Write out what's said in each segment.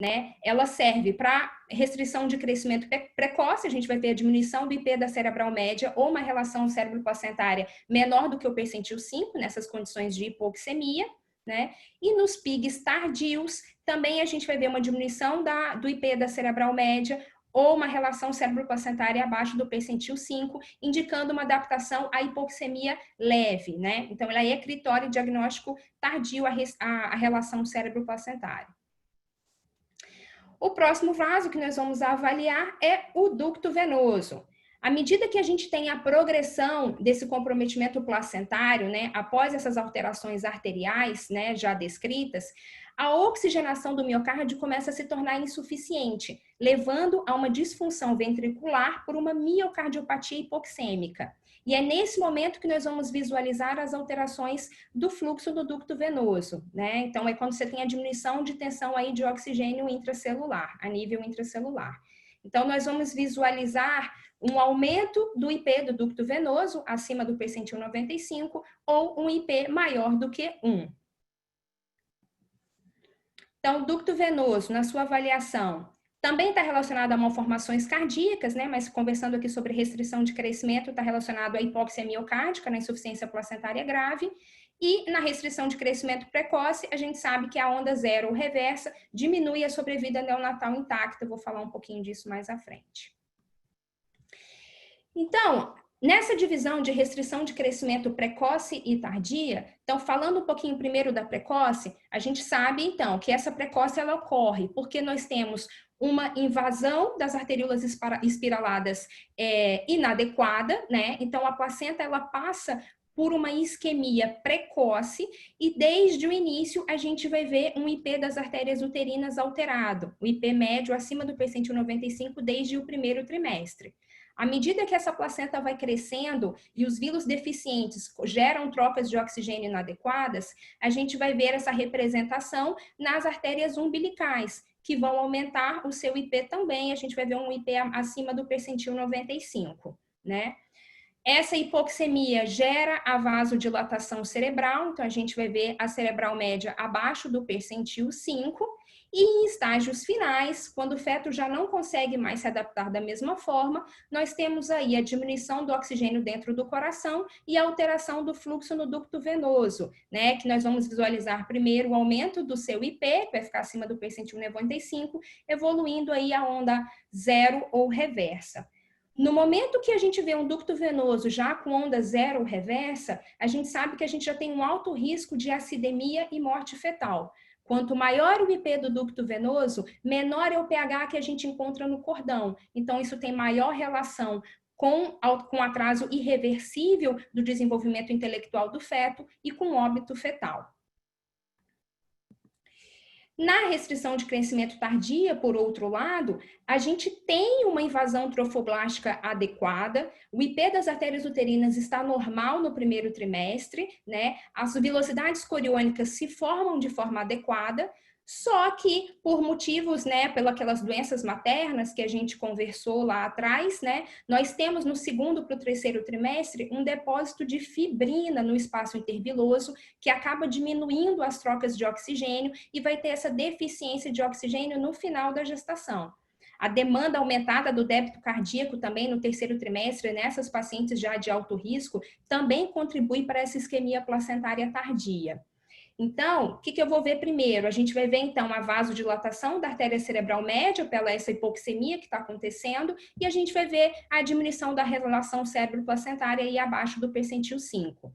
né? Ela serve para restrição de crescimento precoce, a gente vai ter a diminuição do IP da cerebral média ou uma relação cérebro-placentária menor do que o percentil 5, nessas condições de hipoxemia, né? E nos PIGs tardios, também a gente vai ver uma diminuição do IP da cerebral média ou uma relação cérebro-placentária abaixo do percentil 5, indicando uma adaptação à hipoxemia leve, né? Então, ela é critério diagnóstico tardio a relação cérebro-placentária. O próximo vaso que nós vamos avaliar é o ducto venoso. À medida que a gente tem a progressão desse comprometimento placentário, né, após essas alterações arteriais, né, já descritas, a oxigenação do miocárdio começa a se tornar insuficiente, levando a uma disfunção ventricular por uma miocardiopatia hipoxêmica. E é nesse momento que nós vamos visualizar as alterações do fluxo do ducto venoso, né? Então, é quando você tem a diminuição de tensão aí de oxigênio intracelular, a nível intracelular. Então, nós vamos visualizar um aumento do IP do ducto venoso acima do percentil 95 ou um IP maior do que 1. Então, o ducto venoso, na sua avaliação, também está relacionado a malformações cardíacas, né? Mas conversando aqui sobre restrição de crescimento, está relacionado à hipóxia miocárdica, na insuficiência placentária grave. E na restrição de crescimento precoce, a gente sabe que a onda zero ou reversa diminui a sobrevida neonatal intacta. Eu vou falar um pouquinho disso mais à frente. Então, nessa divisão de restrição de crescimento precoce e tardia, então falando um pouquinho primeiro da precoce, a gente sabe então que essa precoce ela ocorre porque nós temos uma invasão das arteríolas espiraladas inadequada, né? Então a placenta ela passa por uma isquemia precoce e desde o início a gente vai ver um IP das artérias uterinas alterado, o IP médio acima do percentil 95 desde o primeiro trimestre. À medida que essa placenta vai crescendo e os vilos deficientes geram trocas de oxigênio inadequadas, a gente vai ver essa representação nas artérias umbilicais, que vão aumentar o seu IP também. A gente vai ver um IP acima do percentil 95, né? Essa hipoxemia gera a vasodilatação cerebral, então a gente vai ver a cerebral média abaixo do percentil 5, e em estágios finais, quando o feto já não consegue mais se adaptar da mesma forma, nós temos aí a diminuição do oxigênio dentro do coração e a alteração do fluxo no ducto venoso, né? Que nós vamos visualizar primeiro o aumento do seu IP, que vai ficar acima do percentil 95, evoluindo aí a onda zero ou reversa. No momento que a gente vê um ducto venoso já com onda zero ou reversa, a gente sabe que a gente já tem um alto risco de acidemia e morte fetal. Quanto maior o IP do ducto venoso, menor é o pH que a gente encontra no cordão. Então, isso tem maior relação com atraso irreversível do desenvolvimento intelectual do feto e com óbito fetal. Na restrição de crescimento tardia, por outro lado, a gente tem uma invasão trofoblástica adequada, o IP das artérias uterinas está normal no primeiro trimestre, né? As velocidades coriônicas se formam de forma adequada, só que por motivos, né, pelas doenças maternas que a gente conversou lá atrás, né, nós temos no segundo para o terceiro trimestre um depósito de fibrina no espaço interviloso que acaba diminuindo as trocas de oxigênio e vai ter essa deficiência de oxigênio no final da gestação. A demanda aumentada do débito cardíaco também no terceiro trimestre, nessas pacientes já de alto risco, também contribui para essa isquemia placentária tardia. Então, o que eu vou ver primeiro? A gente vai ver, então, a vasodilatação da artéria cerebral média pela essa hipoxemia que está acontecendo e a gente vai ver a diminuição da relação cérebro-placentária aí abaixo do percentil 5.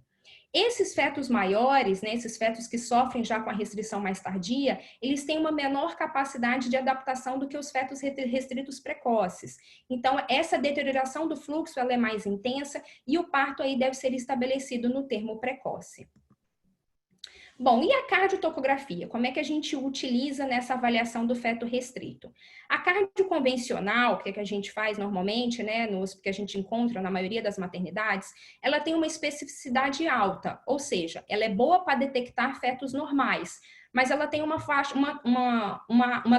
Esses fetos maiores, né, esses fetos que sofrem já com a restrição mais tardia, eles têm uma menor capacidade de adaptação do que os fetos restritos precoces. Então, essa deterioração do fluxo ela é mais intensa e o parto aí deve ser estabelecido no termo precoce. Bom, e a cardiotocografia? Como é que a gente utiliza nessa avaliação do feto restrito? A cardio convencional, que a gente faz normalmente, né, que a gente encontra na maioria das maternidades, ela tem uma especificidade alta, ou seja, ela é boa para detectar fetos normais, mas ela tem uma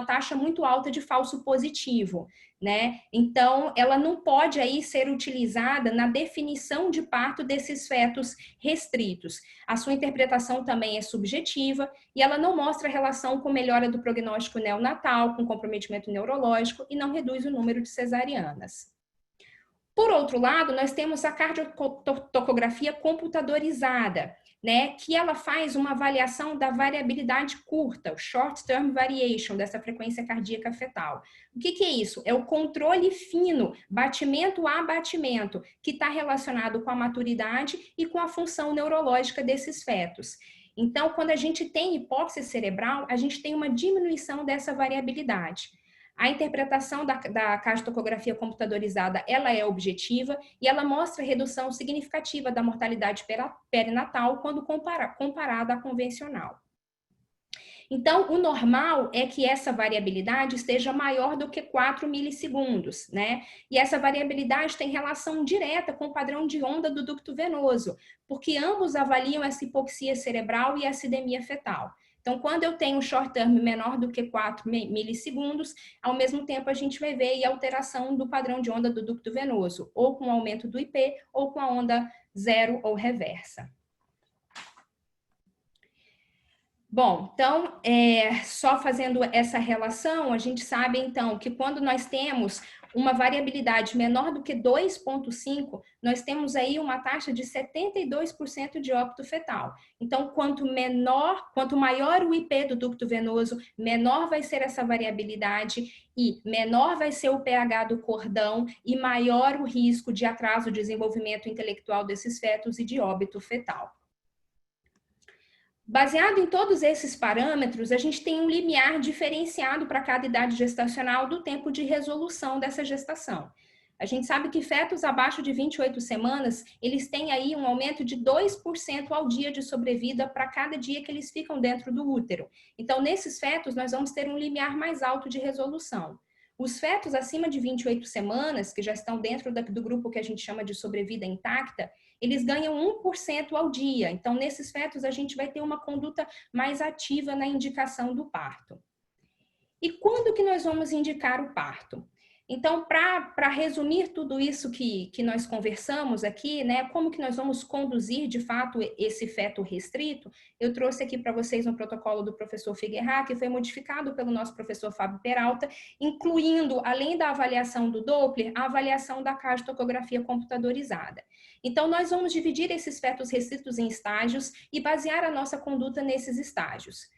taxa muito alta de falso positivo, né? Então, ela não pode aí ser utilizada na definição de parto desses fetos restritos. A sua interpretação também é subjetiva e ela não mostra relação com melhora do prognóstico neonatal, com comprometimento neurológico e não reduz o número de cesarianas. Por outro lado, nós temos a cardiotocografia computadorizada, né, que ela faz uma avaliação da variabilidade curta, o short term variation dessa frequência cardíaca fetal. O que é isso? É o controle fino, batimento a batimento, que está relacionado com a maturidade e com a função neurológica desses fetos. Então, quando a gente tem hipóxia cerebral, a gente tem uma diminuição dessa variabilidade. A interpretação da cardiotocografia computadorizada, ela é objetiva e ela mostra redução significativa da mortalidade perinatal quando comparada à convencional. Então, o normal é que essa variabilidade esteja maior do que 4 milissegundos, né? E essa variabilidade tem relação direta com o padrão de onda do ducto venoso, porque ambos avaliam essa hipoxia cerebral e a acidemia fetal. Então, quando eu tenho um short term menor do que 4 milissegundos, ao mesmo tempo a gente vai ver a alteração do padrão de onda do ducto venoso, ou com o aumento do IP, ou com a onda zero ou reversa. Bom, então, só fazendo essa relação, a gente sabe, então, que quando nós temos uma variabilidade menor do que 2,5, nós temos aí uma taxa de 72% de óbito fetal. Então, quanto maior o IP do ducto venoso, menor vai ser essa variabilidade e menor vai ser o pH do cordão e maior o risco de atraso de desenvolvimento intelectual desses fetos e de óbito fetal. Baseado em todos esses parâmetros, a gente tem um limiar diferenciado para cada idade gestacional do tempo de resolução dessa gestação. A gente sabe que fetos abaixo de 28 semanas, eles têm aí um aumento de 2% ao dia de sobrevida para cada dia que eles ficam dentro do útero. Então, nesses fetos, nós vamos ter um limiar mais alto de resolução. Os fetos acima de 28 semanas, que já estão dentro do grupo que a gente chama de sobrevida intacta, eles ganham 1% ao dia. Então, nesses fetos, a gente vai ter uma conduta mais ativa na indicação do parto. E quando que nós vamos indicar o parto? Então, para resumir tudo isso que nós conversamos aqui, né, como que nós vamos conduzir, de fato, esse feto restrito, eu trouxe aqui para vocês um protocolo do professor Figueira, que foi modificado pelo nosso professor Fábio Peralta, incluindo, além da avaliação do Doppler, a avaliação da cardiotocografia computadorizada. Então, nós vamos dividir esses fetos restritos em estágios e basear a nossa conduta nesses estágios.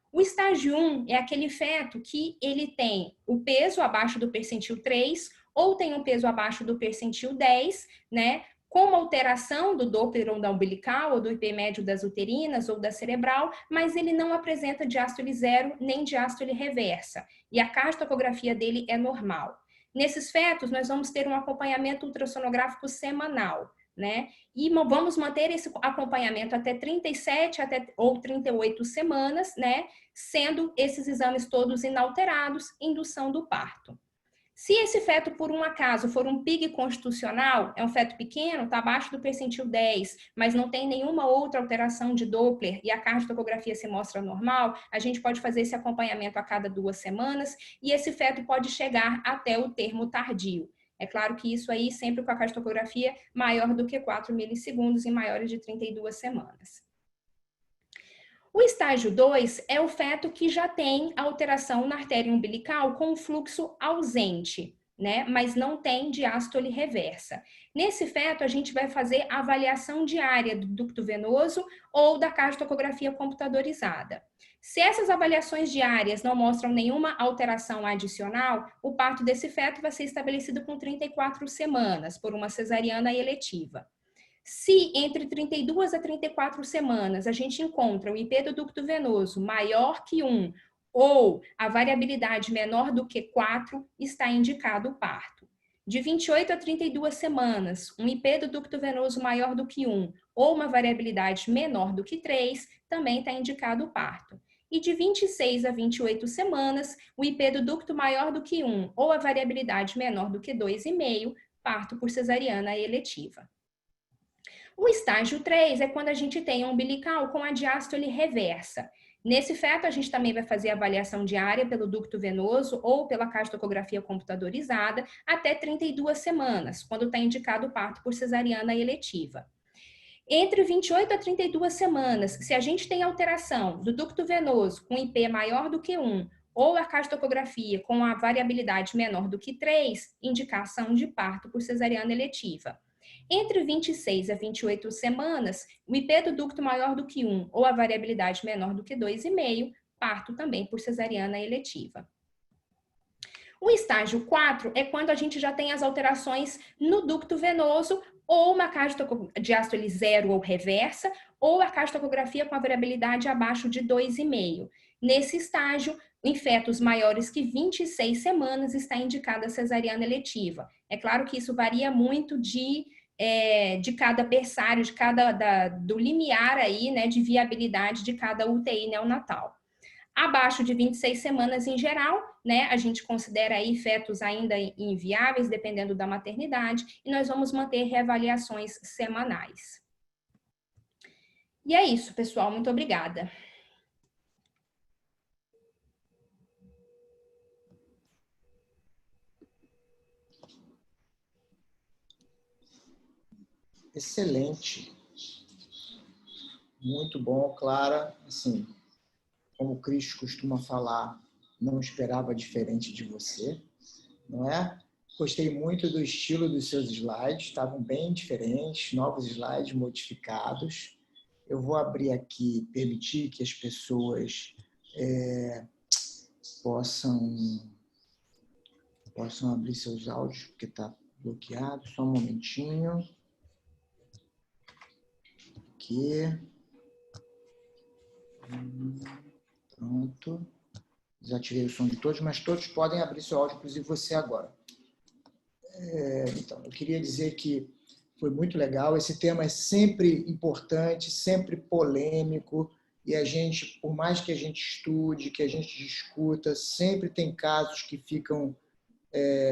O estágio 1 é aquele feto que ele tem o peso abaixo do percentil 3 ou tem um peso abaixo do percentil 10, né? Com uma alteração do Doppler ou da umbilical ou do IP médio das uterinas ou da cerebral, mas ele não apresenta diástole zero nem diástole reversa. E a cardiotocografia dele é normal. Nesses fetos, nós vamos ter um acompanhamento ultrassonográfico semanal, né? E vamos manter esse acompanhamento até 37 ou 38 semanas, né? Sendo esses exames todos inalterados, indução do parto. Se esse feto, por um acaso, for um PIG constitucional, é um feto pequeno, está abaixo do percentil 10, mas não tem nenhuma outra alteração de Doppler e a cardiotocografia se mostra normal, a gente pode fazer esse acompanhamento a cada 2 semanas e esse feto pode chegar até o termo tardio. É claro que isso aí sempre com a cardiotocografia maior do que 4 milissegundos e maiores de 32 semanas. O estágio 2 é o feto que já tem alteração na artéria umbilical com fluxo ausente, né? Mas não tem diástole reversa. Nesse feto, a gente vai fazer a avaliação diária do ducto venoso ou da cardiotocografia computadorizada. Se essas avaliações diárias não mostram nenhuma alteração adicional, o parto desse feto vai ser estabelecido com 34 semanas, por uma cesariana eletiva. Se entre 32 a 34 semanas a gente encontra o IP do ducto venoso maior que 1 ou a variabilidade menor do que 4, está indicado o parto. De 28 a 32 semanas, um IP do ducto venoso maior do que 1 ou uma variabilidade menor do que 3, também está indicado o parto. E de 26 a 28 semanas, o IP do ducto maior do que 1 ou a variabilidade menor do que 2,5, parto por cesariana eletiva. O estágio 3 é quando a gente tem um umbilical com a diástole reversa. Nesse feto, a gente também vai fazer avaliação diária pelo ducto venoso ou pela cardioecografia computadorizada até 32 semanas, quando está indicado o parto por cesariana eletiva. Entre 28 a 32 semanas, se a gente tem alteração do ducto venoso com IP maior do que 1, ou a cardioecografia com a variabilidade menor do que 3, indicação de parto por cesariana eletiva. Entre 26 a 28 semanas, o IP do ducto maior do que 1 ou a variabilidade menor do que 2,5, parto também por cesariana eletiva. O estágio 4 é quando a gente já tem as alterações no ducto venoso ou uma cardiodiástole zero ou reversa, ou a cardiografia com a variabilidade abaixo de 2,5. Nesse estágio, em fetos maiores que 26 semanas, está indicada a cesariana eletiva. É claro que isso varia muito de cada berçário, do limiar aí, né, de viabilidade de cada UTI neonatal. Abaixo de 26 semanas em geral, né, a gente considera aí fetos ainda inviáveis, dependendo da maternidade, e nós vamos manter reavaliações semanais. E é isso, pessoal. Muito obrigada. Excelente. Muito bom, Clara. Assim, como o Cris costuma falar, não esperava diferente de você, não é? Gostei muito do estilo dos seus slides, estavam bem diferentes, novos slides modificados. Eu vou abrir aqui, permitir que as pessoas possam abrir seus áudios, porque está bloqueado. Só um momentinho. Aqui. Pronto. Desativei o som de todos, mas todos podem abrir seu áudio, inclusive você agora. Então, eu queria dizer que foi muito legal. Esse tema é sempre importante, sempre polêmico, e a gente, por mais que a gente estude, que a gente discuta, sempre tem casos que ficam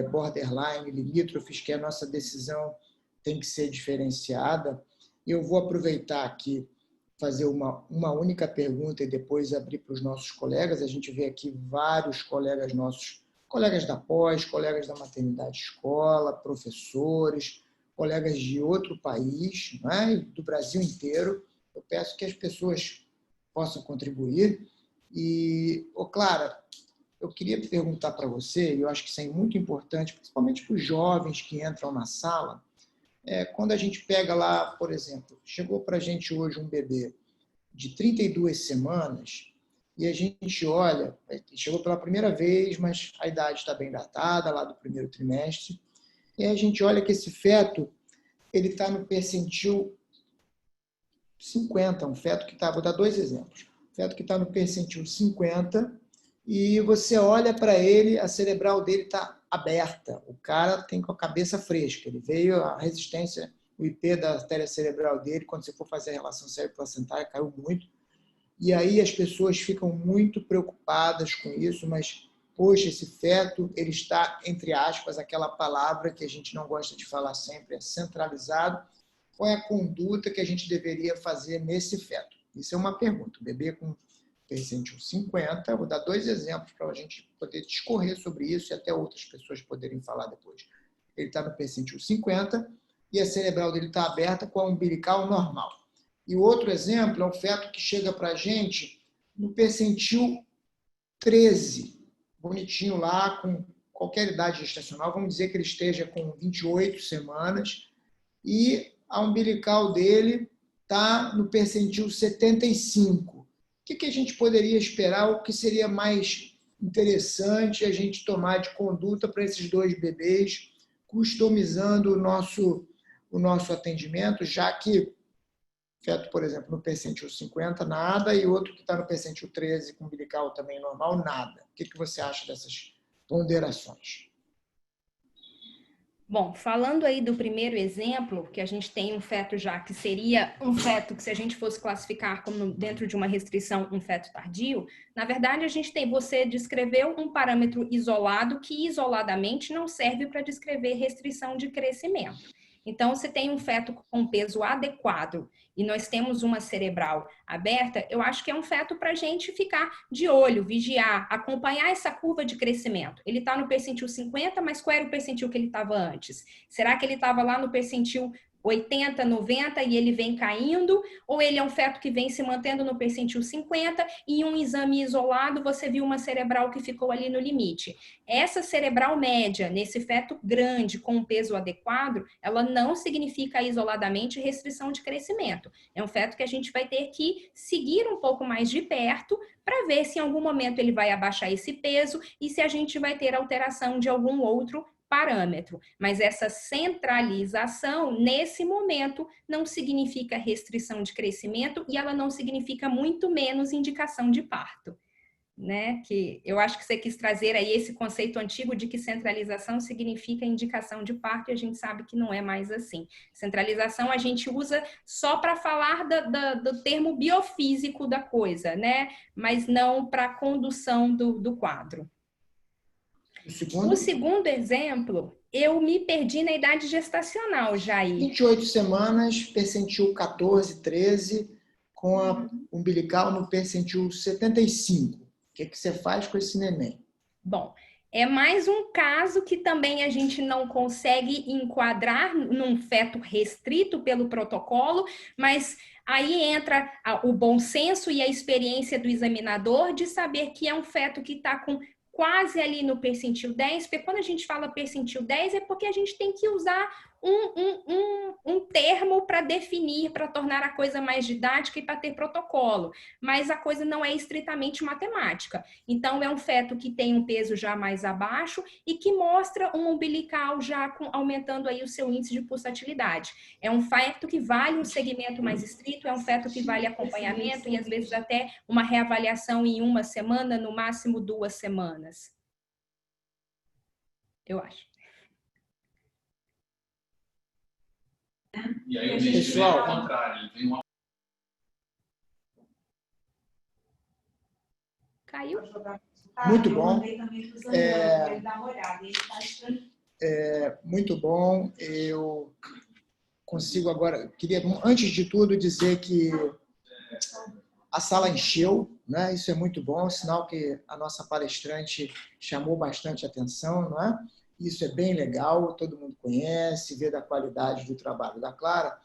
borderline, limítrofes, que a nossa decisão tem que ser diferenciada. E eu vou aproveitar aqui, fazer uma única pergunta e depois abrir para os nossos colegas. A gente vê aqui vários colegas nossos, colegas da pós, colegas da maternidade escola, professores, colegas de outro país, né, do Brasil inteiro. Eu peço que as pessoas possam contribuir. E, Clara, eu queria perguntar para você, e eu acho que isso é muito importante, principalmente para os jovens que entram na sala, quando a gente pega lá, por exemplo, chegou para a gente hoje um bebê de 32 semanas e a gente olha, chegou pela primeira vez, mas a idade está bem datada, lá do primeiro trimestre, e a gente olha que esse feto ele está no percentil 50, um feto que está, vou dar dois exemplos, um feto que está no percentil 50 e você olha para ele, a cerebral dele está aberta, o cara tem com a cabeça fresca, ele veio, a resistência, o IP da artéria cerebral dele, quando você for fazer a relação cérebro-placentária, caiu muito, e aí as pessoas ficam muito preocupadas com isso, mas, poxa, esse feto, ele está, entre aspas, aquela palavra que a gente não gosta de falar sempre, é centralizado. Qual é a conduta que a gente deveria fazer nesse feto? Isso é uma pergunta. O bebê com percentil 50, vou dar dois exemplos para a gente poder discorrer sobre isso e até outras pessoas poderem falar depois. Ele está no percentil 50 e a cerebral dele está aberta com a umbilical normal. E o outro exemplo é um feto que chega para a gente no percentil 13, bonitinho lá, com qualquer idade gestacional, vamos dizer que ele esteja com 28 semanas e a umbilical dele está no percentil 75. O que a gente poderia esperar, o que seria mais interessante a gente tomar de conduta para esses dois bebês, customizando o nosso atendimento, já que feto, por exemplo, no percentil 50, nada, e outro que está no percentil 13, com umbilical também normal, nada. O que você acha dessas ponderações? Bom, falando aí do primeiro exemplo, que a gente tem um feto já que seria um feto que se a gente fosse classificar como dentro de uma restrição um feto tardio, na verdade a gente tem, você descreveu um parâmetro isolado que isoladamente não serve para descrever restrição de crescimento. Então, se tem um feto com peso adequado e nós temos uma cerebral aberta, eu acho que é um feto para a gente ficar de olho, vigiar, acompanhar essa curva de crescimento. Ele está no percentil 50, mas qual era o percentil que ele estava antes? Será que ele estava lá no percentil 80, 90 e ele vem caindo, ou ele é um feto que vem se mantendo no percentil 50 e em um exame isolado você viu uma cerebral que ficou ali no limite. Essa cerebral média, nesse feto grande com um peso adequado, ela não significa isoladamente restrição de crescimento. É um feto que a gente vai ter que seguir um pouco mais de perto para ver se em algum momento ele vai abaixar esse peso e se a gente vai ter alteração de algum outro parâmetro, mas essa centralização, nesse momento, não significa restrição de crescimento e ela não significa muito menos indicação de parto, né? Que eu acho que você quis trazer aí esse conceito antigo de que centralização significa indicação de parto e a gente sabe que não é mais assim. Centralização a gente usa só para falar do termo biofísico da coisa, né? Mas não para a condução do quadro. O segundo exemplo, eu me perdi na idade gestacional, Jair. 28 semanas, percentil 14, 13, com a umbilical no percentil 75. O que você faz com esse neném? Bom, é mais um caso que também a gente não consegue enquadrar num feto restrito pelo protocolo, mas aí entra o bom senso e a experiência do examinador de saber que é um feto que está com quase ali no percentil 10, porque quando a gente fala percentil 10 é porque a gente tem que usar um termo para definir, para tornar a coisa mais didática e para ter protocolo, mas a coisa não é estritamente matemática. Então, é um feto que tem um peso já mais abaixo e que mostra um umbilical já aumentando aí o seu índice de pulsatilidade. É um feto que vale um segmento mais estrito, é um feto que vale acompanhamento e às vezes até uma reavaliação em 1 semana, no máximo 2 semanas. Eu acho. E aí o pessoal, ao contrário, ele tem Caiu? Muito bom. Muito bom. Eu consigo agora... Queria, antes de tudo, dizer que a sala encheu, né? Isso é muito bom, sinal que a nossa palestrante chamou bastante atenção, não é? Isso é bem legal, todo mundo conhece, vê da qualidade do trabalho da Clara.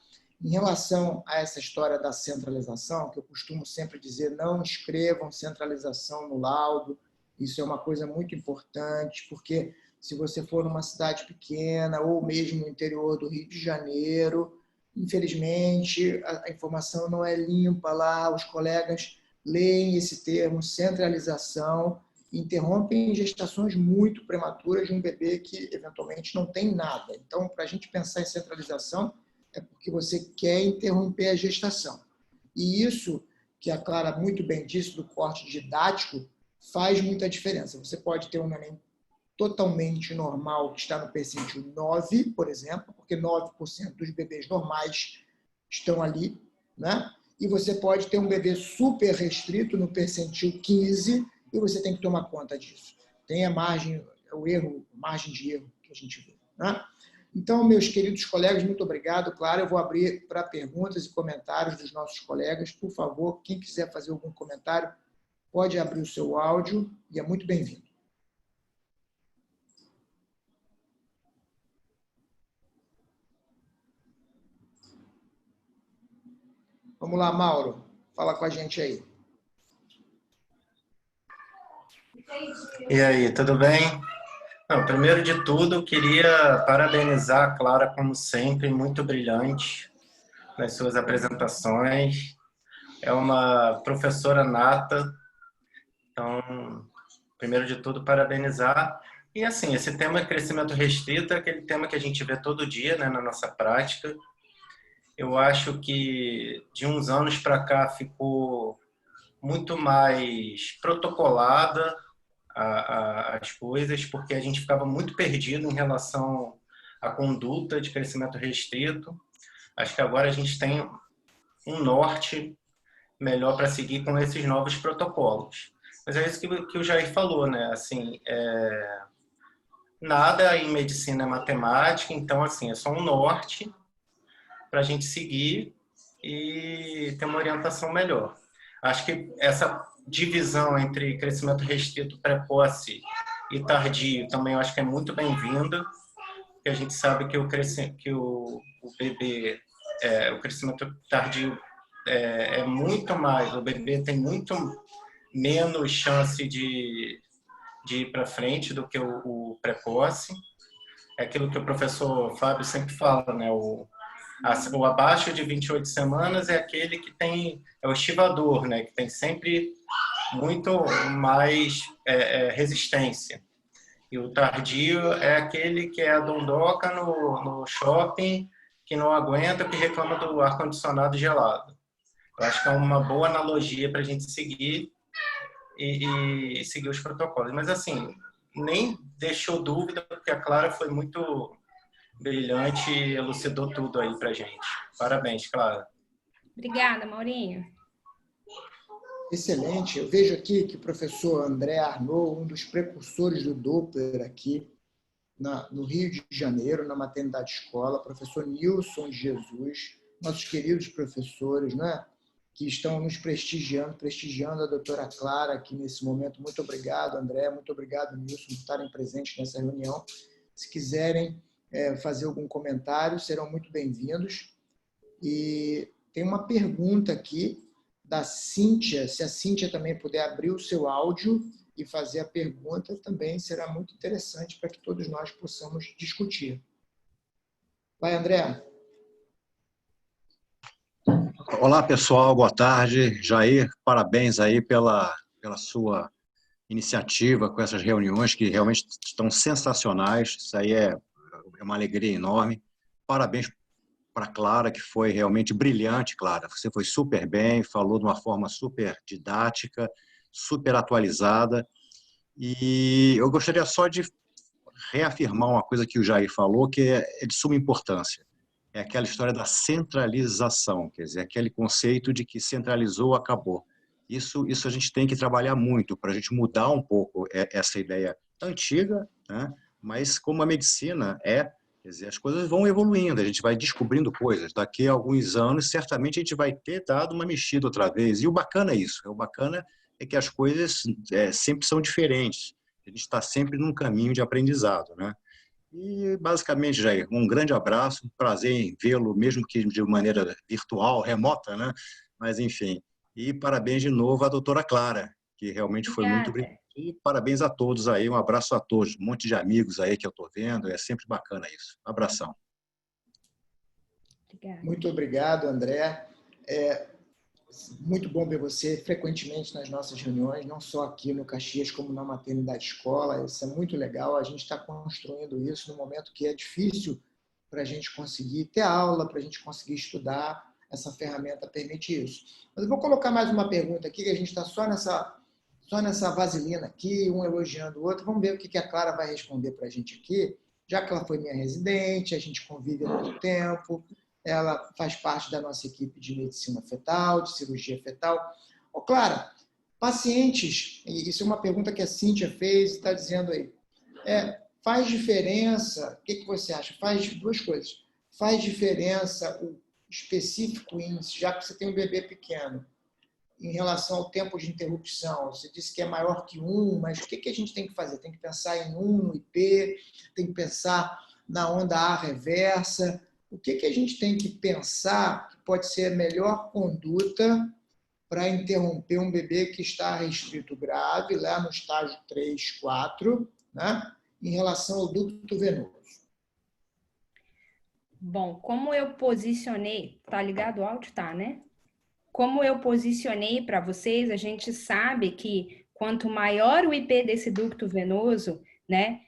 Em relação a essa história da centralização, que eu costumo sempre dizer, não escrevam centralização no laudo, isso é uma coisa muito importante, porque se você for numa cidade pequena ou mesmo no interior do Rio de Janeiro, infelizmente a informação não é limpa lá, os colegas leem esse termo, centralização, interrompem gestações muito prematuras de um bebê que eventualmente não tem nada. Então, para a gente pensar em centralização, é porque você quer interromper a gestação. E isso, que a Clara muito bem disse, do corte didático, faz muita diferença. Você pode ter um neném totalmente normal, que está no percentil 9, por exemplo, porque 9% dos bebês normais estão ali, né? E você pode ter um bebê super restrito no percentil 15, e você tem que tomar conta disso. Tem a margem, margem de erro que a gente vê, né? Então, meus queridos colegas, muito obrigado. Claro, eu vou abrir para perguntas e comentários dos nossos colegas. Por favor, quem quiser fazer algum comentário, pode abrir o seu áudio e é muito bem-vindo. Vamos lá, Mauro. Fala com a gente aí. E aí, tudo bem? Não, primeiro de tudo, eu queria parabenizar a Clara, como sempre, muito brilhante nas suas apresentações. É uma professora nata, então, primeiro de tudo, parabenizar. E assim, esse tema crescimento restrito é aquele tema que a gente vê todo dia, né, na nossa prática. Eu acho que de uns anos para cá ficou muito mais protocolada as coisas, porque a gente ficava muito perdido em relação à conduta de crescimento restrito. Acho que agora a gente tem um norte melhor para seguir com esses novos protocolos. Mas é isso que o Jair falou, né? Assim, nada em medicina é matemática, então, assim, é só um norte para a gente seguir e ter uma orientação melhor. Acho que essa divisão entre crescimento restrito, precoce e tardio também eu acho que é muito bem-vinda, porque a gente sabe que o bebê, o crescimento tardio é muito mais, o bebê tem muito menos chance de ir para frente do que o precoce. É aquilo que o professor Fábio sempre fala, né? O abaixo de 28 semanas é aquele que tem, é o estivador, né? Que tem sempre muito mais resistência. E o tardio é aquele que é a dondoca no shopping, que não aguenta, que reclama do ar-condicionado gelado. Eu acho que é uma boa analogia para a gente seguir e seguir os protocolos. Mas, assim, nem deixou dúvida, porque a Clara foi muito brilhante e elucidou tudo aí para gente. Parabéns, Clara. Obrigada, Maurinho. Excelente. Eu vejo aqui que o professor André Arnaud, um dos precursores do Doppler aqui no Rio de Janeiro, na maternidade escola, professor Nilson de Jesus, nossos queridos professores, né, que estão nos prestigiando a doutora Clara aqui nesse momento. Muito obrigado, André, muito obrigado, Nilson, por estarem presentes nessa reunião. Se quiserem fazer algum comentário, serão muito bem-vindos. E tem uma pergunta aqui da Cíntia, se a Cíntia também puder abrir o seu áudio e fazer a pergunta, também será muito interessante para que todos nós possamos discutir. Vai, André. Olá, pessoal, boa tarde. Jair, parabéns aí pela sua iniciativa com essas reuniões que realmente estão sensacionais. Isso aí é uma alegria enorme. Parabéns para a Clara, que foi realmente brilhante, Clara. Você foi super bem, falou de uma forma super didática, super atualizada. E eu gostaria só de reafirmar uma coisa que o Jair falou, que é de suma importância. É aquela história da centralização, quer dizer, aquele conceito de que centralizou, acabou. Isso a gente tem que trabalhar muito para a gente mudar um pouco essa ideia antiga, né? Mas como a medicina quer dizer, as coisas vão evoluindo, a gente vai descobrindo coisas. Daqui a alguns anos, certamente a gente vai ter dado uma mexida outra vez. E o bacana é isso, o bacana é que as coisas sempre são diferentes. A gente está sempre num caminho de aprendizado, né? E, basicamente, Jair, um grande abraço, um prazer em vê-lo, mesmo que de maneira virtual, remota, né? Mas, enfim. E parabéns de novo à doutora Clara, que realmente foi muito Obrigada. brilhante. E parabéns a todos aí, um abraço a todos, um monte de amigos aí que eu estou vendo, é sempre bacana isso. Abração. Obrigada. Muito obrigado, André. Muito bom ver você frequentemente nas nossas reuniões, não só aqui no Caxias, como na maternidade escola. Isso é muito legal. A gente está construindo isso no momento que é difícil para a gente conseguir ter aula, para a gente conseguir estudar. Essa ferramenta permite isso. Mas eu vou colocar mais uma pergunta aqui, que a gente está só nessa vaselina aqui, um elogiando o outro. Vamos ver o que a Clara vai responder para a gente aqui, já que ela foi minha residente, a gente convive há muito tempo. Ela faz parte da nossa equipe de medicina fetal, de cirurgia fetal. Ô, Clara, pacientes, e isso é uma pergunta que a Cíntia fez e está dizendo aí, faz diferença, o que você acha? Faz duas coisas. Faz diferença o específico índice, já que você tem um bebê pequeno, em relação ao tempo de interrupção? Você disse que é maior que 1, mas o que a gente tem que fazer? Tem que pensar em 1 no IP, tem que pensar na onda A reversa. O que a gente tem que pensar que pode ser a melhor conduta para interromper um bebê que está restrito grave, lá no estágio 3, 4, né, em relação ao ducto venoso? Bom, como eu posicionei... Tá ligado o áudio? Tá, né? Como eu posicionei para vocês, a gente sabe que quanto maior o IP desse ducto venoso, né,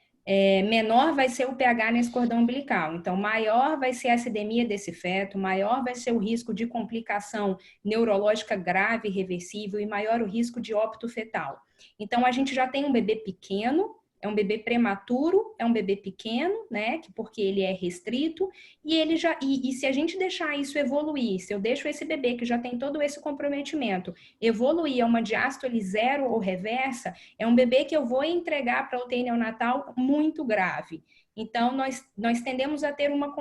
menor vai ser o pH nesse cordão umbilical. Então, maior vai ser a acidemia desse feto, maior vai ser o risco de complicação neurológica grave e reversível e maior o risco de óbito fetal. Então, a gente já tem um bebê pequeno, é um bebê prematuro, é um bebê pequeno, né? Porque ele é restrito, e ele já. E se a gente deixar isso evoluir, se eu deixo esse bebê que já tem todo esse comprometimento evoluir a uma diástole zero ou reversa, é um bebê que eu vou entregar para UTI neonatal muito grave. Então, nós tendemos a ter uma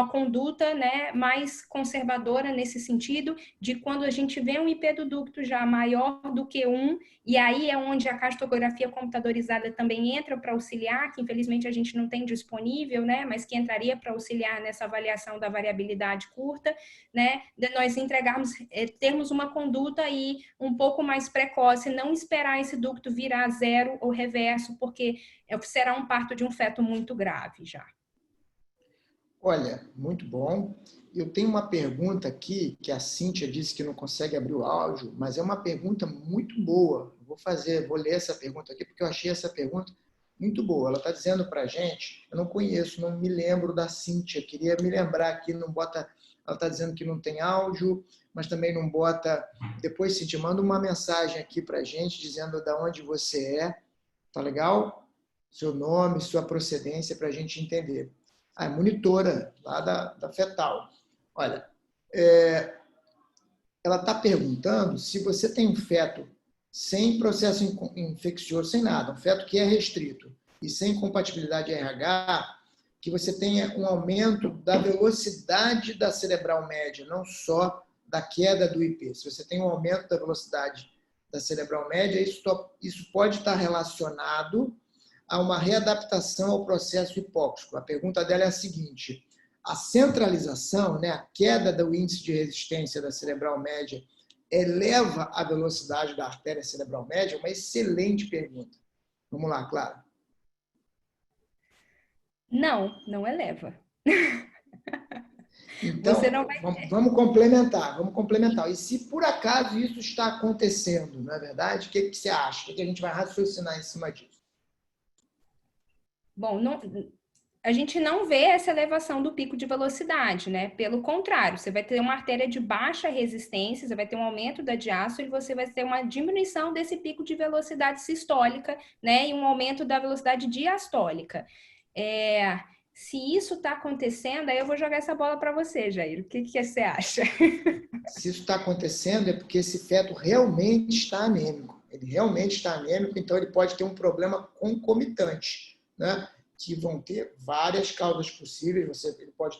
conduta, né, mais conservadora nesse sentido, de quando a gente vê um hiperoducto já maior do que 1, e aí é onde a cartografia computadorizada também entra para auxiliar, que infelizmente a gente não tem disponível, né, mas que entraria para auxiliar nessa avaliação da variabilidade curta, né, de nós termos uma conduta aí um pouco mais precoce, não esperar esse ducto virar zero ou reverso, porque será um parto de um feto muito grave já. Olha, muito bom. Eu tenho uma pergunta aqui, que a Cíntia disse que não consegue abrir o áudio, mas é uma pergunta muito boa. Vou ler essa pergunta aqui, porque eu achei essa pergunta muito boa. Ela está dizendo para a gente, eu não conheço, não me lembro da Cíntia, queria me lembrar aqui, não bota... Ela está dizendo que não tem áudio, mas também não bota... Depois, Cíntia, manda uma mensagem aqui para a gente, dizendo de onde você é, tá legal? Seu nome, sua procedência, para a gente entender. É monitora lá da fetal. Olha, ela está perguntando se você tem um feto sem processo infeccioso, sem nada, um feto que é restrito e sem compatibilidade RH, que você tenha um aumento da velocidade da cerebral média, não só da queda do IP. Se você tem um aumento da velocidade da cerebral média, isso pode estar relacionado a uma readaptação ao processo hipóxico. A pergunta dela é a seguinte: a centralização, né, a queda do índice de resistência da cerebral média, eleva a velocidade da artéria cerebral média? Uma excelente pergunta. Vamos lá, Clara. Não eleva. Então, você não vai vamos complementar. E se por acaso isso está acontecendo, não é verdade? O que você acha? O que a gente vai raciocinar em cima disso? Bom, a gente não vê essa elevação do pico de velocidade, né? Pelo contrário, você vai ter uma artéria de baixa resistência, você vai ter um aumento da diástole, e você vai ter uma diminuição desse pico de velocidade sistólica, né? E um aumento da velocidade diastólica. Se isso está acontecendo, aí eu vou jogar essa bola para você, Jair. O que você acha? Se isso está acontecendo, é porque esse feto realmente está anêmico. Ele realmente está anêmico, então ele pode ter um problema concomitante, né? Que vão ter várias causas possíveis. Ele pode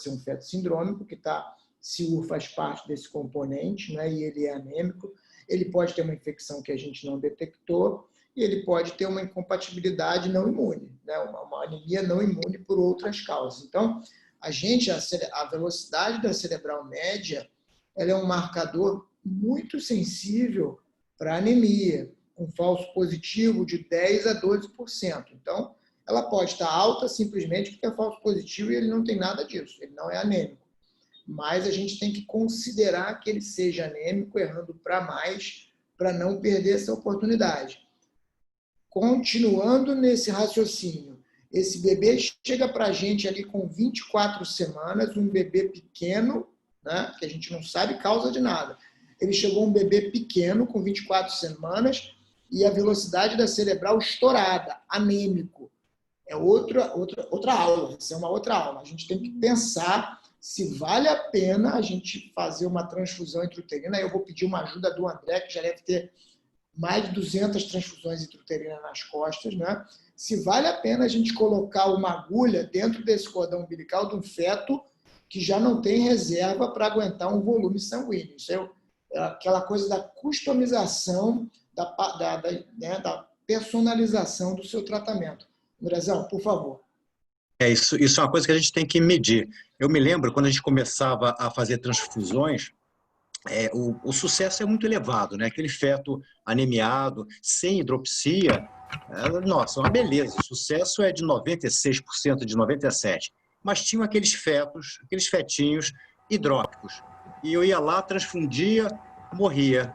ser um feto sindrômico, que CIUR faz parte desse componente, né? E ele é anêmico. Ele pode ter uma infecção que a gente não detectou, e ele pode ter uma incompatibilidade não imune, né? Uma anemia não imune por outras causas. Então, a velocidade da cerebral média, ela é um marcador muito sensível para anemia, com falso positivo de 10% a 12%. Então, ela pode estar alta simplesmente porque é falso positivo e ele não tem nada disso, ele não é anêmico. Mas a gente tem que considerar que ele seja anêmico, errando para mais, para não perder essa oportunidade. Continuando nesse raciocínio, esse bebê chega para a gente ali com 24 semanas, um bebê pequeno, né, que a gente não sabe causa de nada. Ele chegou um bebê pequeno com 24 semanas e a velocidade da cerebral estourada, anêmico. É outra aula, isso é uma outra aula. A gente tem que pensar se vale a pena a gente fazer uma transfusão intrauterina. Aí eu vou pedir uma ajuda do André, que já deve ter mais de 200 transfusões intrauterinas nas costas, né? Se vale a pena a gente colocar uma agulha dentro desse cordão umbilical de um feto que já não tem reserva para aguentar um volume sanguíneo. Isso é aquela coisa da customização, da personalização do seu tratamento. Andrezão, por favor. Isso é uma coisa que a gente tem que medir. Eu me lembro, quando a gente começava a fazer transfusões, o sucesso é muito elevado, né? Aquele feto anemiado, sem hidropsia, nossa, uma beleza. O sucesso é de 96%, de 97%. Mas tinham aqueles fetinhos hidrópicos. E eu ia lá, transfundia, morria.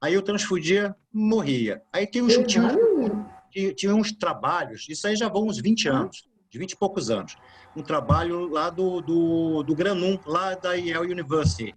Aí eu transfundia, morria. Aí tinha uns trabalhos, isso aí já vão uns 20 anos, de 20 e poucos anos. Um trabalho lá do Granum, lá da Yale University.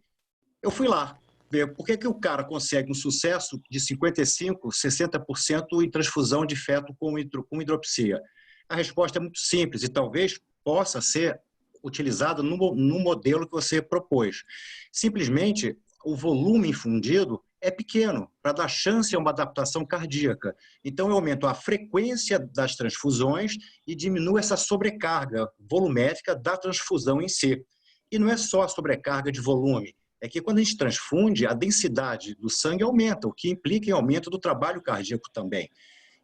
Eu fui lá. ver por que o cara consegue um sucesso de 55%, 60% em transfusão de feto com hidropsia. A resposta é muito simples e talvez possa ser utilizada no modelo que você propôs. Simplesmente, o volume infundido é pequeno, para dar chance a uma adaptação cardíaca. Então, eu aumento a frequência das transfusões e diminuo essa sobrecarga volumétrica da transfusão em si. E não é só a sobrecarga de volume, é que quando a gente transfunde, a densidade do sangue aumenta, o que implica em aumento do trabalho cardíaco também.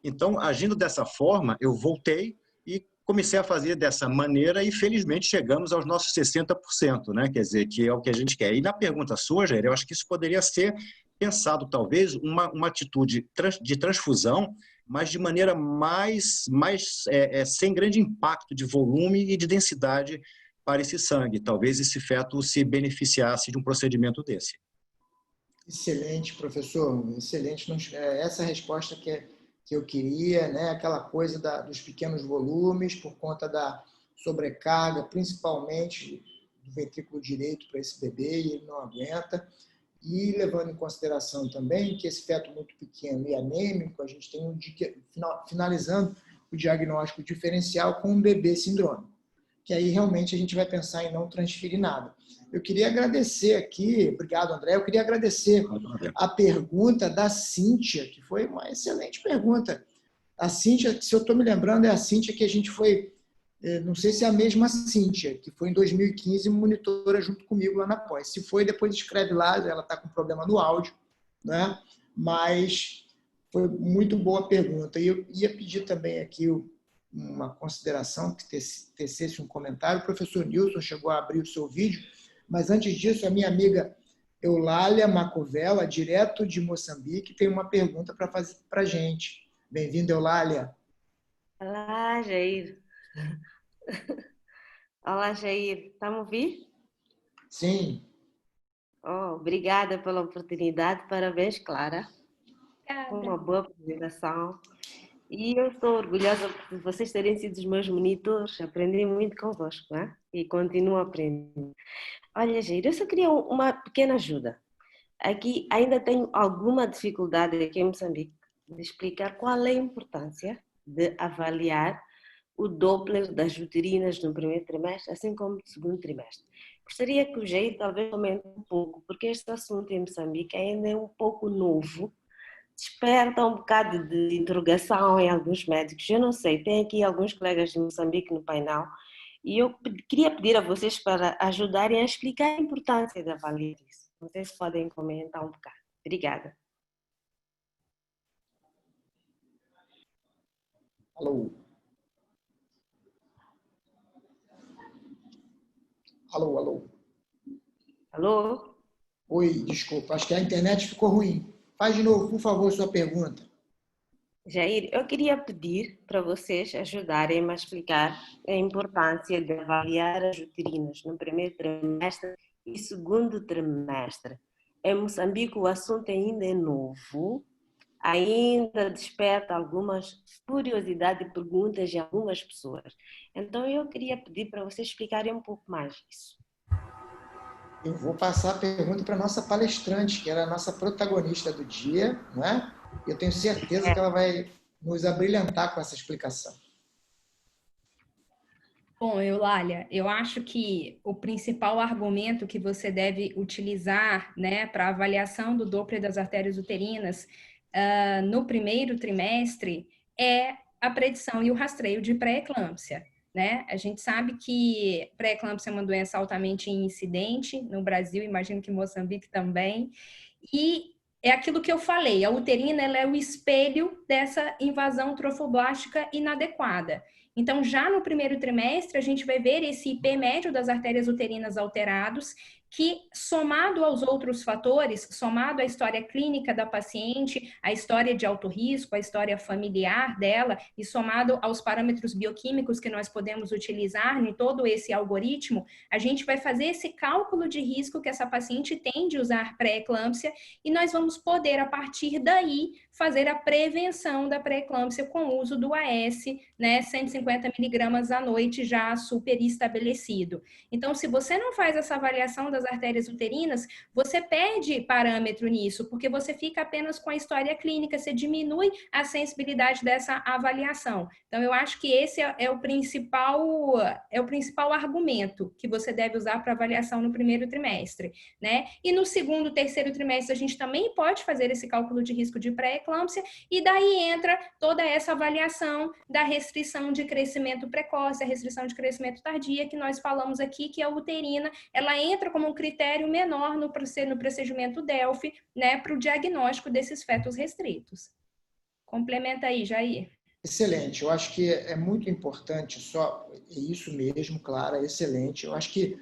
Então, agindo dessa forma, eu voltei e comecei a fazer dessa maneira e, felizmente, chegamos aos nossos 60%, né? Quer dizer, que é o que a gente quer. E na pergunta sua, Jair, eu acho que isso poderia ser pensado, talvez, uma atitude de transfusão, mas de maneira sem grande impacto de volume e de densidade para esse sangue. Talvez esse feto se beneficiasse de um procedimento desse. Excelente, professor. Excelente. Essa resposta que eu queria, né? Aquela coisa dos pequenos volumes por conta da sobrecarga, principalmente do ventrículo direito para esse bebê, e ele não aguenta. E levando em consideração também que esse feto muito pequeno e anêmico, a gente tem finalizando o diagnóstico diferencial com um bebê sindrômico, que aí realmente a gente vai pensar em não transferir nada. Eu queria agradecer aqui, obrigado, André, eu queria agradecer a pergunta da Cíntia, que foi uma excelente pergunta. A Cíntia, se eu estou me lembrando, é a Cíntia que a gente foi, não sei se é a mesma Cíntia, que foi em 2015 monitora junto comigo lá na pós. Se foi, depois escreve lá, ela está com problema no áudio, né? Mas foi muito boa a pergunta. E eu ia pedir também aqui uma consideração, que tecesse um comentário. O professor Nilson chegou a abrir o seu vídeo, mas antes disso, a minha amiga Eulália Macovella, direto de Moçambique, tem uma pergunta para fazer para a gente. Bem-vinda, Eulália. Olá, Jair. Olá, Jair. Está me ouvir? Sim. Oh, obrigada pela oportunidade. Parabéns, Clara. Obrigada. Uma boa apresentação. E eu estou orgulhosa de vocês terem sido os meus monitores. Aprendi muito convosco, né? E continuo a aprender. Olha, Jair, eu só queria uma pequena ajuda. Aqui ainda tenho alguma dificuldade aqui em Moçambique de explicar qual é a importância de avaliar o Doppler das uterinas no primeiro trimestre, assim como no segundo trimestre. Gostaria que o Jair talvez comente um pouco, porque este assunto em Moçambique ainda é um pouco novo, desperta um bocado de interrogação em alguns médicos. Eu não sei, tem aqui alguns colegas de Moçambique no painel, e eu queria pedir a vocês para ajudarem a explicar a importância de avaliar isso. Não sei se podem comentar um bocado. Obrigada. Alô? Alô, alô. Alô? Oi, desculpa, acho que a internet ficou ruim. Faz de novo, por favor, sua pergunta. Jair, eu queria pedir para vocês ajudarem-me a explicar a importância de avaliar as uterinas no primeiro trimestre e segundo trimestre. Em Moçambique o assunto ainda é novo, ainda desperta algumas curiosidades e perguntas de algumas pessoas. Então eu queria pedir para vocês explicarem um pouco mais isso. Eu vou passar a pergunta para a nossa palestrante, que era a nossa protagonista do dia, não é? Eu tenho certeza que ela vai nos abrilhantar com essa explicação. Bom, Eulália, eu acho que o principal argumento que você deve utilizar, né, para avaliação do Doppler das artérias uterinas no primeiro trimestre é a predição e o rastreio de pré-eclâmpsia, né? A gente sabe que pré-eclâmpsia é uma doença altamente incidente no Brasil, imagino que em Moçambique também, e é aquilo que eu falei, a uterina ela é o espelho dessa invasão trofoblástica inadequada. Então, já no primeiro trimestre, a gente vai ver esse IP médio das artérias uterinas alterados, que, somado aos outros fatores, somado à história clínica da paciente, a história de alto risco, a história familiar dela, e somado aos parâmetros bioquímicos que nós podemos utilizar em todo esse algoritmo, a gente vai fazer esse cálculo de risco que essa paciente tem de usar pré-eclâmpsia, e nós vamos poder, a partir daí, fazer a prevenção da pré-eclâmpsia com o uso do AS, né, 150 miligramas à noite, já super estabelecido. Então, se você não faz essa avaliação das artérias uterinas, você perde parâmetro nisso, porque você fica apenas com a história clínica, você diminui a sensibilidade dessa avaliação. Então, eu acho que esse é o principal argumento que você deve usar para avaliação no primeiro trimestre, né? E no segundo, terceiro trimestre, a gente também pode fazer esse cálculo de risco de pré-eclâmpsia, e daí entra toda essa avaliação da restrição de crescimento precoce, a restrição de crescimento tardia, que nós falamos aqui, que a uterina, ela entra como um critério menor no procedimento Delphi, né, para o diagnóstico desses fetos restritos. Complementa aí, Jair. Excelente, eu acho que é muito importante, é isso mesmo, Clara, excelente. Eu acho que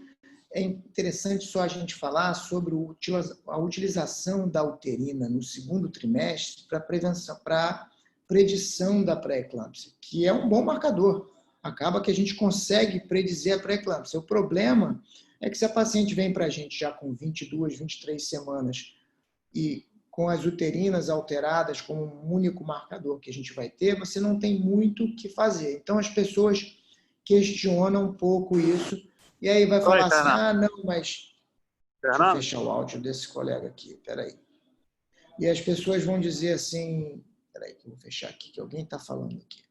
é interessante só a gente falar sobre a utilização da uterina no segundo trimestre para prevenção, para predição da pré-eclâmpsia, que é um bom marcador. Acaba que a gente consegue predizer a pré-eclâmpsia. O problema é que se a paciente vem para a gente já com 22, 23 semanas e com as uterinas alteradas como um único marcador que a gente vai ter, você não tem muito o que fazer. Então, as pessoas questionam um pouco isso, e aí vai falar assim, não, mas... Deixa eu fechar o áudio desse colega aqui, peraí. E as pessoas vão dizer assim... Peraí, que eu vou fechar aqui, que alguém está falando aqui.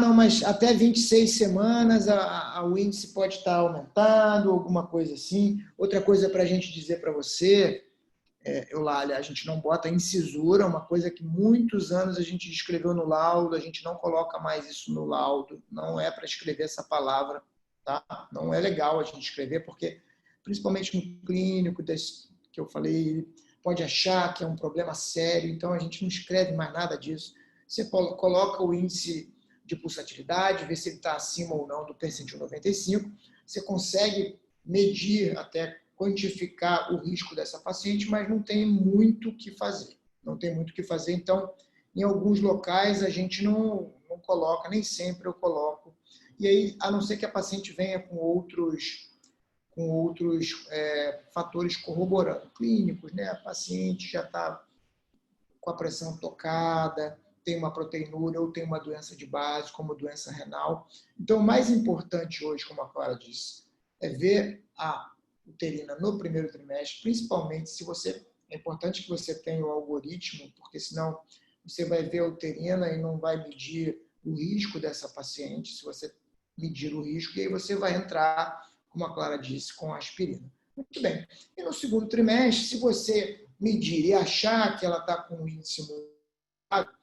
Não, mas até 26 semanas o índice pode estar aumentado, alguma coisa assim. Outra coisa para a gente dizer para você, Eulália, a gente não bota incisura, uma coisa que muitos anos a gente escreveu no laudo, a gente não coloca mais isso no laudo, não é para escrever essa palavra, tá? Não é legal a gente escrever, porque, principalmente no clínico, que eu falei, pode achar que é um problema sério, então a gente não escreve mais nada disso. Você coloca o índice de pulsatilidade, ver se ele está acima ou não do percentil 95, você consegue medir, até quantificar o risco dessa paciente, mas não tem muito o que fazer. Não tem muito o que fazer, então, em alguns locais a gente não coloca, nem sempre eu coloco. E aí, a não ser que a paciente venha com outros fatores corroborando, clínicos, né? A paciente já está com a pressão tocada, tem uma proteinúria ou tem uma doença de base, como doença renal. Então, o mais importante hoje, como a Clara disse, é ver a uterina no primeiro trimestre, principalmente se você... É importante que você tenha o algoritmo, porque senão você vai ver a uterina e não vai medir o risco dessa paciente, se você medir o risco, e aí você vai entrar, como a Clara disse, com a aspirina. Muito bem. E no segundo trimestre, se você medir e achar que ela está com um índice muito alto,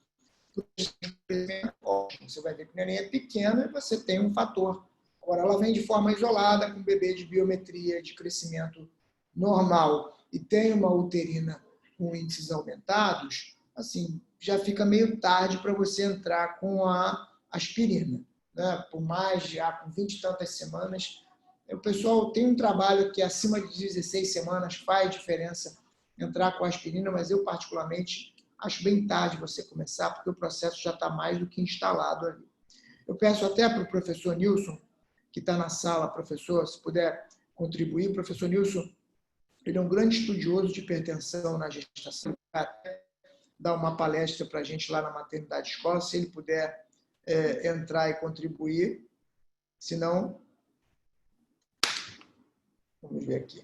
você vai ver que o neném é pequeno e você tem um fator. Agora, ela vem de forma isolada, com um bebê de biometria, de crescimento normal, e tem uma uterina com índices aumentados, assim, já fica meio tarde para você entrar com a aspirina, né? Por mais já com 20 e tantas semanas. O pessoal tem um trabalho que acima de 16 semanas faz diferença entrar com a aspirina, mas eu particularmente acho bem tarde você começar, porque o processo já está mais do que instalado ali. Eu peço até para o professor Nilson, que está na sala, professor, se puder contribuir. O professor Nilson, ele é um grande estudioso de hipertensão na gestação, dar uma palestra para a gente lá na maternidade escola, se ele puder entrar e contribuir. Se não, vamos ver aqui.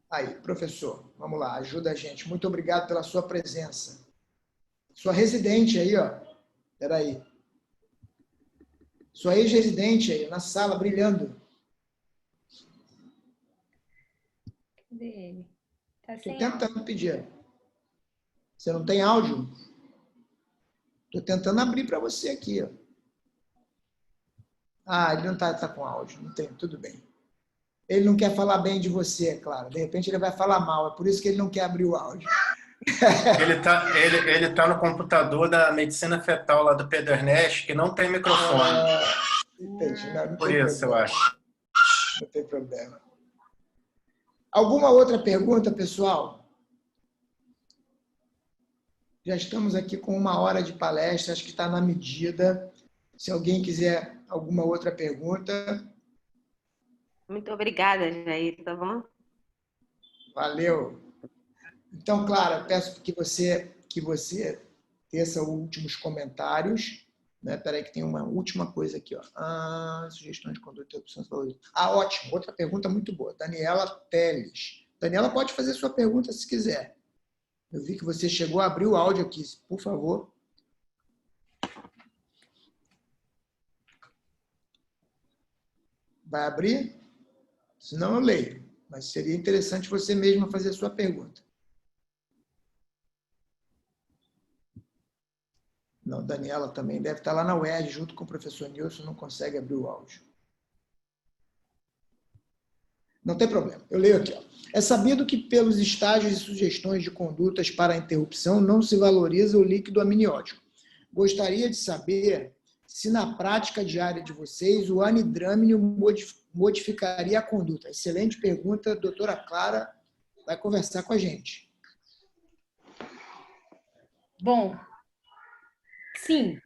Aí, professor, vamos lá, ajuda a gente. Muito obrigado pela sua presença. Sua residente aí, ó. Espera aí. Sua ex-residente aí, na sala, brilhando. Cadê ele? Tá Estou sem tentando áudio. pedir. Você não tem áudio? Estou tentando abrir para você aqui, ó. Ele não está com áudio. Não tem, tudo bem. Ele não quer falar bem de você, é claro. De repente ele vai falar mal. É por isso que ele não quer abrir o áudio. Ele tá no computador da medicina fetal lá do Pedro Ernesto, que não tem microfone. Entendi. Não Por tem isso, problema. eu acho. Não tem problema. Alguma outra pergunta, pessoal? Já estamos aqui com 1 hora de palestra, acho que está na medida. Se alguém quiser alguma outra pergunta. Muito obrigada, Jair, tá bom? Valeu. Então, Clara, peço que você teça os últimos comentários. Né? Espera aí que tem uma última coisa aqui. Ó. Sugestões de conduta e opções favoritas. Ótimo. Outra pergunta muito boa. Daniela Teles. Daniela, pode fazer sua pergunta se quiser. Eu vi que você chegou a abrir o áudio aqui. Por favor. Vai abrir? Senão eu leio. Mas seria interessante você mesma fazer a sua pergunta. Não, Daniela também deve estar lá na UERJ, junto com o professor Nilson, não consegue abrir o áudio. Não tem problema, eu leio aqui. Ó. É sabido que pelos estágios e sugestões de condutas para a interrupção não se valoriza o líquido amniótico. Gostaria de saber se na prática diária de vocês o anidrâmino modificaria a conduta. Excelente pergunta, doutora Clara vai conversar com a gente. Bom, sim,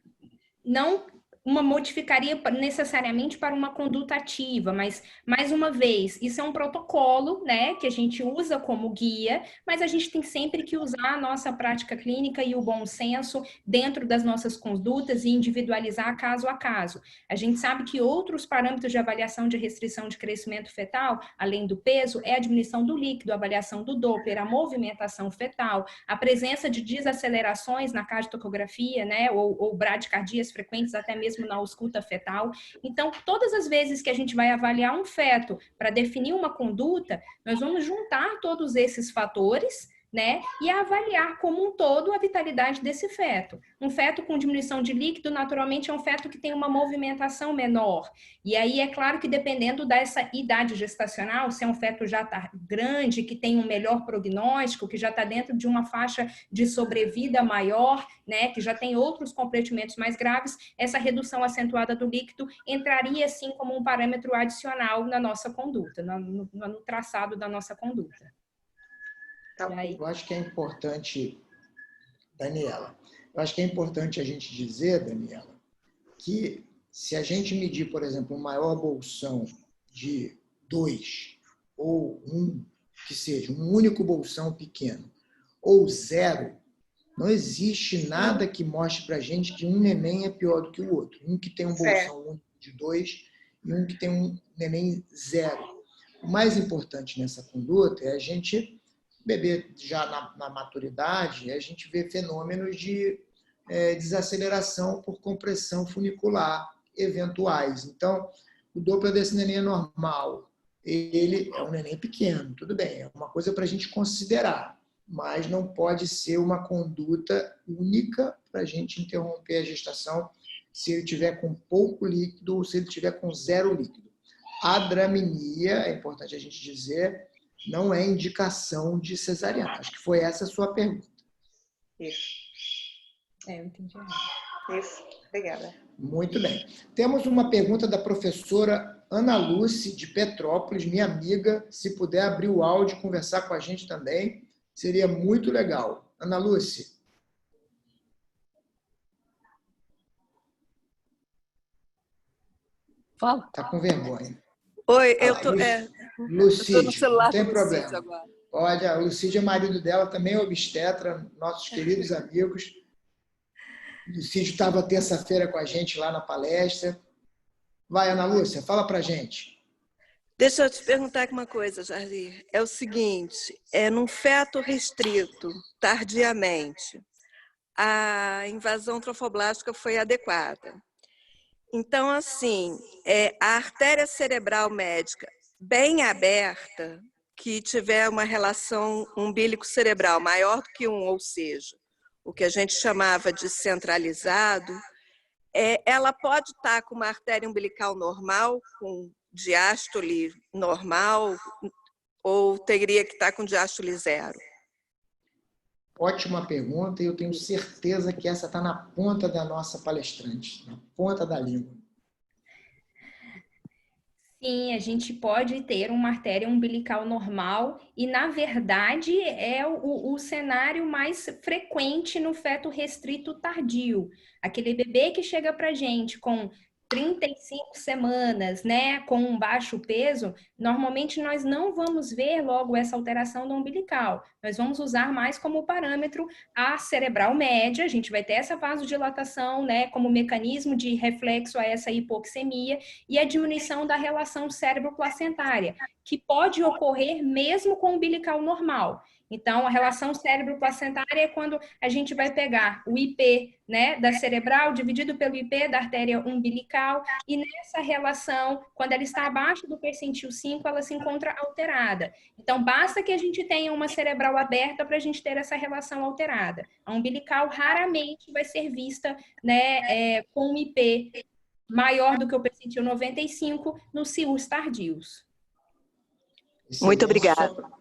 não modificaria necessariamente para uma conduta ativa, mas, mais uma vez, isso é um protocolo, né, que a gente usa como guia, mas a gente tem sempre que usar a nossa prática clínica e o bom senso dentro das nossas condutas e individualizar caso a caso. A gente sabe que outros parâmetros de avaliação de restrição de crescimento fetal, além do peso, é a diminuição do líquido, a avaliação do Doppler, a movimentação fetal, a presença de desacelerações na cardiotocografia, né, ou bradicardias frequentes, até mesmo na ausculta fetal. Então, todas as vezes que a gente vai avaliar um feto para definir uma conduta, nós vamos juntar todos esses fatores, né, e avaliar como um todo a vitalidade desse feto. Um feto com diminuição de líquido, naturalmente, é um feto que tem uma movimentação menor. E aí, é claro que dependendo dessa idade gestacional, se é um feto já tá grande, que tem um melhor prognóstico, que já está dentro de uma faixa de sobrevida maior, né, que já tem outros comprometimentos mais graves, essa redução acentuada do líquido entraria, sim, como um parâmetro adicional na nossa conduta, no traçado da nossa conduta. Eu acho que é importante, Daniela, eu acho que é importante a gente dizer, Daniela, que se a gente medir, por exemplo, um maior bolsão de 2 ou 1, que seja um único bolsão pequeno, ou 0, não existe nada que mostre para a gente que um neném é pior do que o outro. Um que tem um bolsão único de 2 e um que tem um neném 0. O mais importante nessa conduta é a gente beber já na maturidade, a gente vê fenômenos de desaceleração por compressão funicular eventuais. Então, o Doppler desse neném é normal. Ele é um neném pequeno, tudo bem, é uma coisa para a gente considerar, mas não pode ser uma conduta única para a gente interromper a gestação se ele tiver com pouco líquido ou se ele tiver com 0 líquido. A draminia, é importante a gente dizer, não é indicação de cesariana. Acho que foi essa a sua pergunta. Isso. Eu entendi. Isso. Obrigada. Muito bem. Temos uma pergunta da professora Ana Lúcia, de Petrópolis, minha amiga. Se puder abrir o áudio e conversar com a gente também, seria muito legal. Ana Lúcia. Fala. Está com vergonha. Oi, eu tô... Lucídio, no celular não tem do problema. Lucídio agora. Pode, o Lucídio é marido dela, também é obstetra, nossos queridos amigos. O Lucídio estava terça-feira com a gente lá na palestra. Vai, Ana Lúcia, fala pra gente. Deixa eu te perguntar uma coisa, Jardim. É o seguinte, num feto restrito, tardiamente, a invasão trofoblástica foi adequada. Então, assim, a artéria cerebral médica bem aberta, que tiver uma relação umbilico-cerebral maior do que 1, ou seja, o que a gente chamava de centralizado, ela pode estar com uma artéria umbilical normal, com diástole normal, ou teria que estar com diástole 0? Ótima pergunta, e eu tenho certeza que essa está na ponta da nossa palestrante, na ponta da língua. Sim, a gente pode ter uma artéria umbilical normal e, na verdade, é o cenário mais frequente no feto restrito tardio. Aquele bebê que chega para a gente com 35 semanas, né, com um baixo peso, normalmente nós não vamos ver logo essa alteração do umbilical. Nós vamos usar mais como parâmetro a cerebral média, a gente vai ter essa vasodilatação, né, como mecanismo de reflexo a essa hipoxemia e a diminuição da relação cérebro-placentária, que pode ocorrer mesmo com o umbilical normal. Então, a relação cérebro-placentária é quando a gente vai pegar o IP, né, da cerebral dividido pelo IP da artéria umbilical, e nessa relação, quando ela está abaixo do percentil 5, ela se encontra alterada. Então, basta que a gente tenha uma cerebral aberta para a gente ter essa relação alterada. A umbilical raramente vai ser vista, né, com um IP maior do que o percentil 95 nos CIUs tardios. Muito obrigada.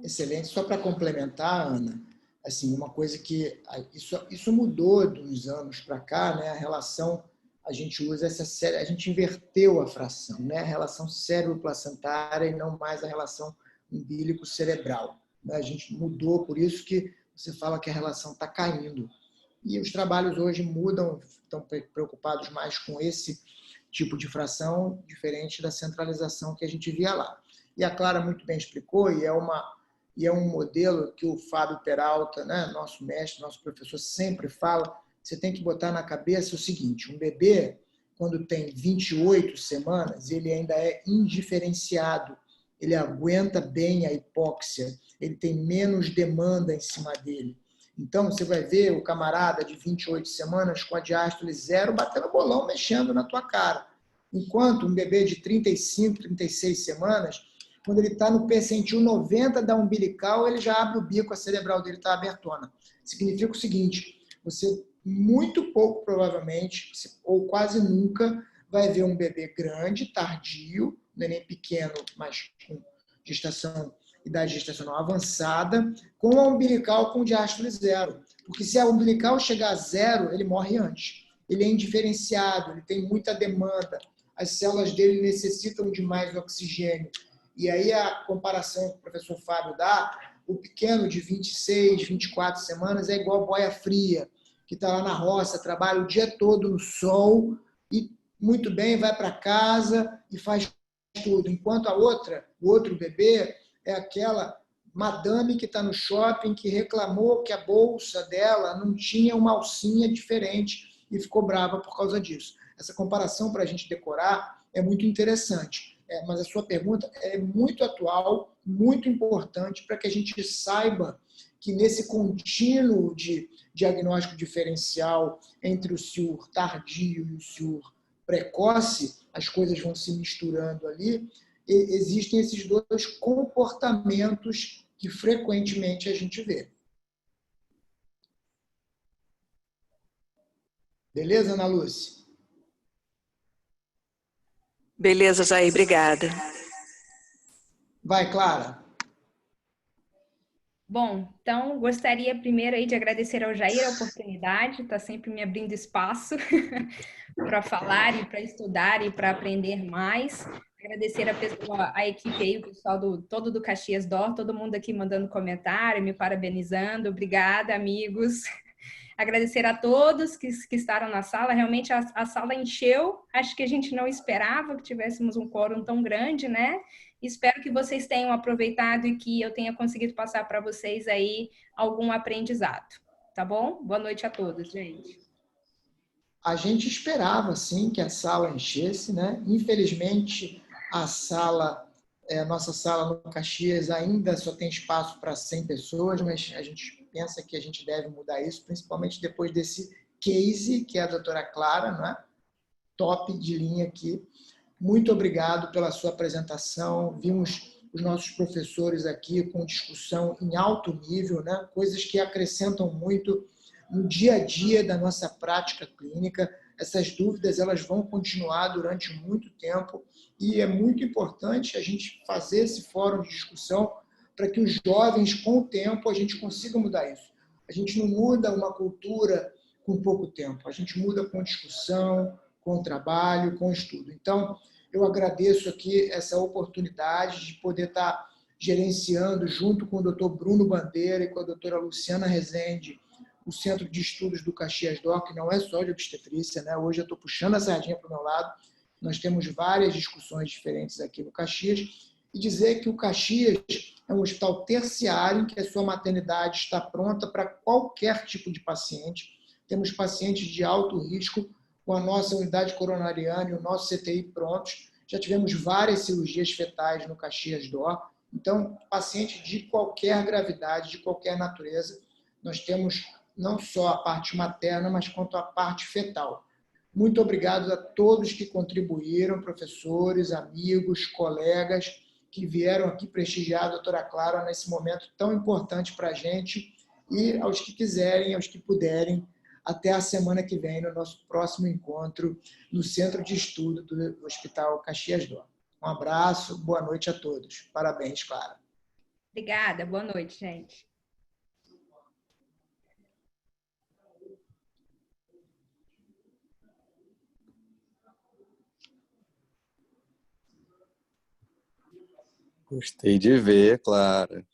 Excelente. Só para complementar, Ana, assim, uma coisa que isso mudou de uns anos para cá, né? A relação, a gente usa a gente inverteu a fração, né? A relação cérebro-placentária e não mais a relação umbilico-cerebral. Né? A gente mudou, por isso que você fala que a relação está caindo. E os trabalhos hoje mudam, estão preocupados mais com esse tipo de fração, diferente da centralização que a gente via lá. E a Clara muito bem explicou, e é um modelo que o Fábio Peralta, né, nosso mestre, nosso professor, sempre fala. Você tem que botar na cabeça o seguinte: um bebê, quando tem 28 semanas, ele ainda é indiferenciado, ele aguenta bem a hipóxia, ele tem menos demanda em cima dele. Então, você vai ver o camarada de 28 semanas com a diástole 0 batendo bolão, mexendo na tua cara. Enquanto um bebê de 35, 36 semanas, quando ele está no percentil 90 da umbilical, ele já abre o bico, a cerebral dele está abertona. Significa o seguinte: você muito pouco provavelmente, ou quase nunca, vai ver um bebê grande, tardio, neném pequeno, mas com idade gestacional avançada, com a umbilical com diástole 0. Porque se a umbilical chegar a 0, ele morre antes. Ele é indiferenciado, ele tem muita demanda, as células dele necessitam de mais oxigênio. E aí a comparação que o professor Fábio dá, o pequeno de 26, 24 semanas é igual boia fria, que está lá na roça, trabalha o dia todo no sol e muito bem, vai para casa e faz tudo. Enquanto o outro bebê é aquela madame que está no shopping, que reclamou que a bolsa dela não tinha uma alcinha diferente e ficou brava por causa disso. Essa comparação para a gente decorar é muito interessante. Mas a sua pergunta é muito atual, muito importante para que a gente saiba que nesse contínuo de diagnóstico diferencial entre o CIUR tardio e o CIUR precoce, as coisas vão se misturando ali, e existem esses dois comportamentos que frequentemente a gente vê. Beleza, Ana Lúcia? Beleza, Jair, obrigada. Vai, Clara. Bom, então gostaria primeiro aí de agradecer ao Jair a oportunidade, está sempre me abrindo espaço para falar e para estudar e para aprender mais. Agradecer a equipe aí, o pessoal todo do Caxias Dó, todo mundo aqui mandando comentário, me parabenizando. Obrigada, amigos. Agradecer a todos que estavam na sala. Realmente a sala encheu. Acho que a gente não esperava que tivéssemos um quórum tão grande, né? Espero que vocês tenham aproveitado e que eu tenha conseguido passar para vocês aí algum aprendizado. Tá bom? Boa noite a todos, gente. A gente esperava, sim, que a sala enchesse, né? Infelizmente, nossa sala no Caxias ainda só tem espaço para 100 pessoas, mas a gente pensa que a gente deve mudar isso, principalmente depois desse case, que é a doutora Clara, né? Top de linha aqui. Muito obrigado pela sua apresentação. Vimos os nossos professores aqui com discussão em alto nível, né? Coisas que acrescentam muito no dia a dia da nossa prática clínica. Essas dúvidas elas vão continuar durante muito tempo e é muito importante a gente fazer esse fórum de discussão para que os jovens, com o tempo, a gente consiga mudar isso. A gente não muda uma cultura com pouco tempo, a gente muda com discussão, com trabalho, com estudo. Então, eu agradeço aqui essa oportunidade de poder estar gerenciando, junto com o Dr. Bruno Bandeira e com a doutora Luciana Rezende, o Centro de Estudos do Caxias Dó, que não é só de obstetrícia, né? Hoje eu estou puxando a sardinha para o meu lado, nós temos várias discussões diferentes aqui no Caxias, e dizer que o Caxias é um hospital terciário em que a sua maternidade está pronta para qualquer tipo de paciente. Temos pacientes de alto risco com a nossa unidade coronariana e o nosso CTI prontos. Já tivemos várias cirurgias fetais no Caxias Dó. Então, paciente de qualquer gravidade, de qualquer natureza, nós temos não só a parte materna, mas quanto a parte fetal. Muito obrigado a todos que contribuíram, professores, amigos, colegas, que vieram aqui prestigiar a doutora Clara nesse momento tão importante para a gente, e aos que quiserem, aos que puderem, até a semana que vem, no nosso próximo encontro no Centro de Estudo do Hospital Caxias Dó. Um abraço, boa noite a todos. Parabéns, Clara. Obrigada, boa noite, gente. Gostei de ver, Clara.